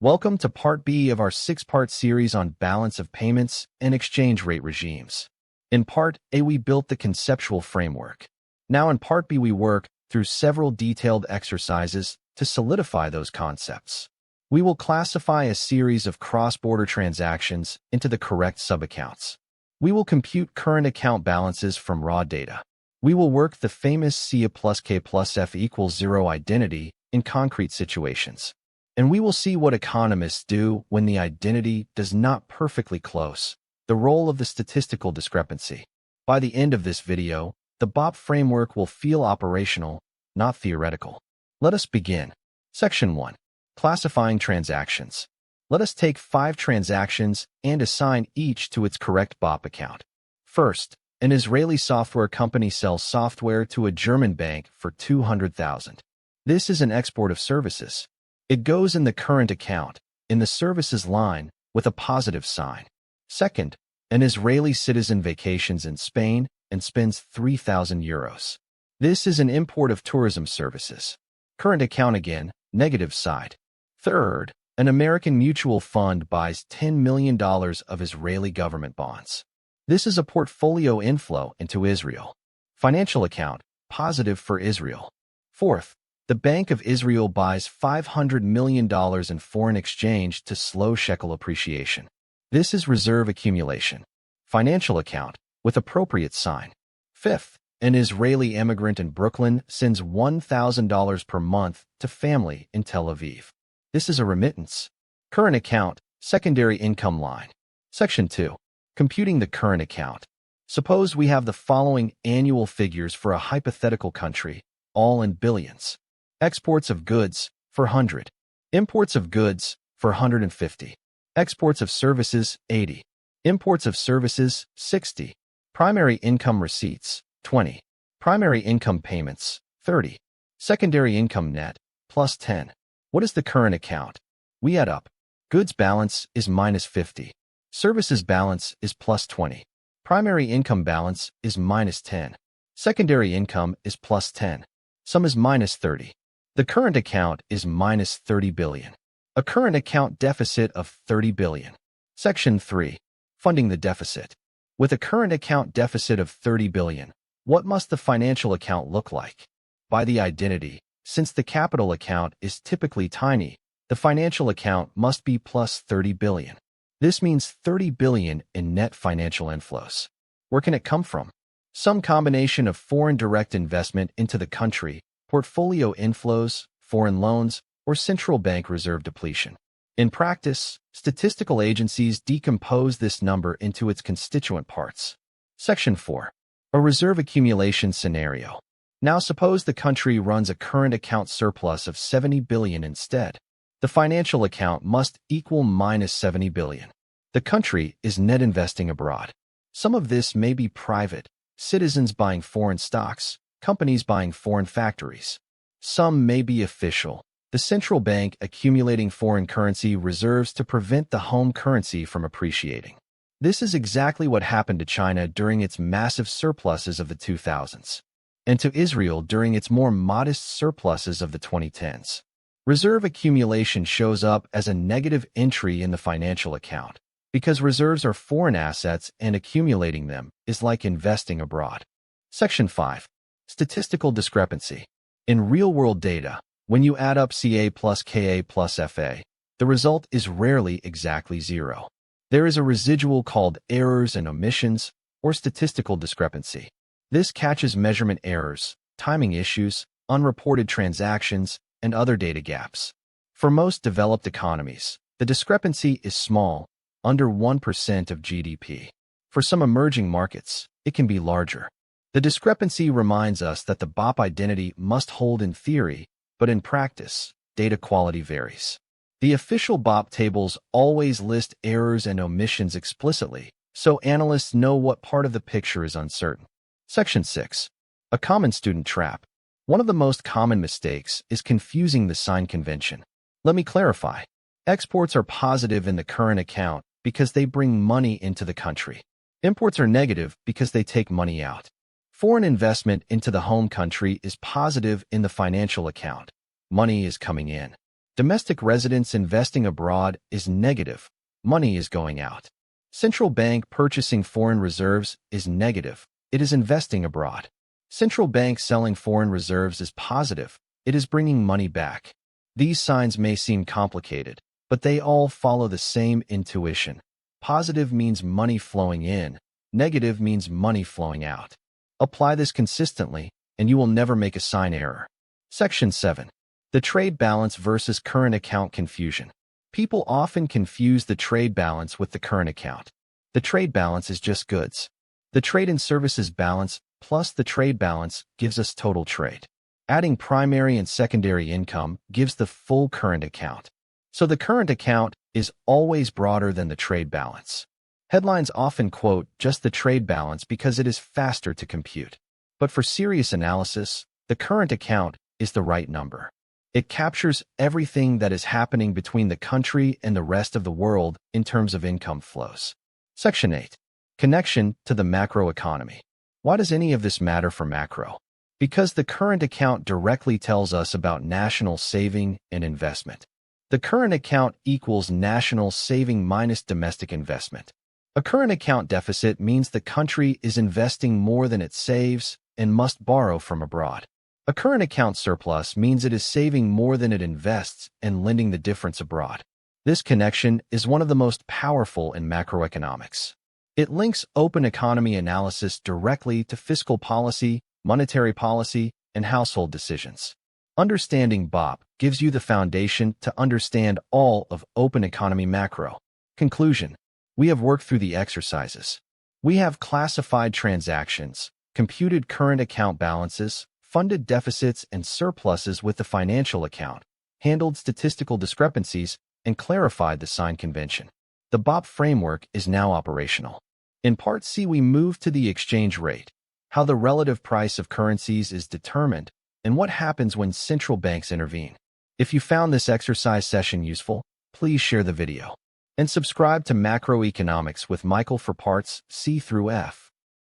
Welcome to Part B of our six-part series on balance of payments and exchange rate regimes. In Part A, we built the conceptual framework. Now in Part B, we work through several detailed exercises to solidify those concepts. We will classify a series of cross-border transactions into the correct subaccounts. We will compute current account balances from raw data. We will work the famous C plus K plus F equals 0 identity in concrete situations. And we will see what economists do when the identity does not perfectly close, the role of the statistical discrepancy. By the end of this video, the BoP framework will feel operational, not theoretical. Let us begin. Section 1. Classifying transactions. Let us take 5 transactions and assign each to its correct BoP account. First, an Israeli software company sells software to a German bank for $200,000. This is an export of services. It goes in the current account, in the services line, with a positive sign. Second, an Israeli citizen vacations in Spain and spends €3,000. This is an import of tourism services. Current account again, negative side. Third, an American mutual fund buys $10 million of Israeli government bonds. This is a portfolio inflow into Israel. Financial account, positive for Israel. Fourth, the Bank of Israel buys $500 million in foreign exchange to slow shekel appreciation. This is reserve accumulation. Financial account, with appropriate sign. Fifth, an Israeli immigrant in Brooklyn sends $1,000 per month to family in Tel Aviv. This is a remittance. Current account, secondary income line. Section 2. Computing the current account. Suppose we have the following annual figures for a hypothetical country, all in billions. Exports of goods, 400. Imports of goods, 450. Exports of services, 80. Imports of services, 60. Primary income receipts, 20. Primary income payments, 30. Secondary income net, plus 10. What is the current account? We add up. Goods balance is minus 50. Services balance is plus 20. Primary income balance is minus 10. Secondary income is plus 10. Sum is minus 30. The current account is minus 30 billion. A current account deficit of 30 billion. Section 3. Funding the deficit. With a current account deficit of 30 billion, what must the financial account look like? By the identity, since the capital account is typically tiny, the financial account must be plus 30 billion. This means 30 billion in net financial inflows. Where can it come from? Some combination of foreign direct investment into the country, portfolio inflows, foreign loans, or central bank reserve depletion. In practice, statistical agencies decompose this number into its constituent parts. Section 4. A reserve accumulation scenario. Now suppose the country runs a current account surplus of 70 billion instead. The financial account must equal minus 70 billion. The country is net investing abroad. Some of this may be private, citizens buying foreign stocks, companies buying foreign factories. Some may be official, the central bank accumulating foreign currency reserves to prevent the home currency from appreciating. This is exactly what happened to China during its massive surpluses of the 2000s, and to Israel during its more modest surpluses of the 2010s. Reserve accumulation shows up as a negative entry in the financial account, because reserves are foreign assets and accumulating them is like investing abroad. Section 5. Statistical discrepancy. In real-world data, when you add up CA plus KA plus FA, the result is rarely exactly 0. There is a residual called errors and omissions, or statistical discrepancy. This catches measurement errors, timing issues, unreported transactions, and other data gaps. For most developed economies, the discrepancy is small, under 1% of GDP. For some emerging markets, it can be larger. The discrepancy reminds us that the BoP identity must hold in theory, but in practice, data quality varies. The official BoP tables always list errors and omissions explicitly, so analysts know what part of the picture is uncertain. Section 6. A common student trap. One of the most common mistakes is confusing the sign convention. Let me clarify. Exports are positive in the current account because they bring money into the country. Imports are negative because they take money out. Foreign investment into the home country is positive in the financial account. Money is coming in. Domestic residents investing abroad is negative. Money is going out. Central bank purchasing foreign reserves is negative. It is investing abroad. Central bank selling foreign reserves is positive. It is bringing money back. These signs may seem complicated, but they all follow the same intuition. Positive means money flowing in. Negative means money flowing out. Apply this consistently, and you will never make a sign error. Section 7. The trade balance versus current account confusion. People often confuse the trade balance with the current account. The trade balance is just goods. The trade and services balance plus the trade balance gives us total trade. Adding primary and secondary income gives the full current account. So the current account is always broader than the trade balance. Headlines often quote just the trade balance because it is faster to compute. But for serious analysis, the current account is the right number. It captures everything that is happening between the country and the rest of the world in terms of income flows. Section 8. Connection to the macroeconomy. Why does any of this matter for macro? Because the current account directly tells us about national saving and investment. The current account equals national saving minus domestic investment. A current account deficit means the country is investing more than it saves and must borrow from abroad. A current account surplus means it is saving more than it invests and lending the difference abroad. This connection is one of the most powerful in macroeconomics. It links open economy analysis directly to fiscal policy, monetary policy, and household decisions. Understanding BoP gives you the foundation to understand all of open economy macro. Conclusion. We have worked through the exercises. We have classified transactions, computed current account balances, funded deficits and surpluses with the financial account, handled statistical discrepancies, and clarified the sign convention. The BoP framework is now operational. In Part C, we move to the exchange rate, how the relative price of currencies is determined, and what happens when central banks intervene. If you found this exercise session useful, please share the video and subscribe to Macroeconomics with Michael for Parts C through F.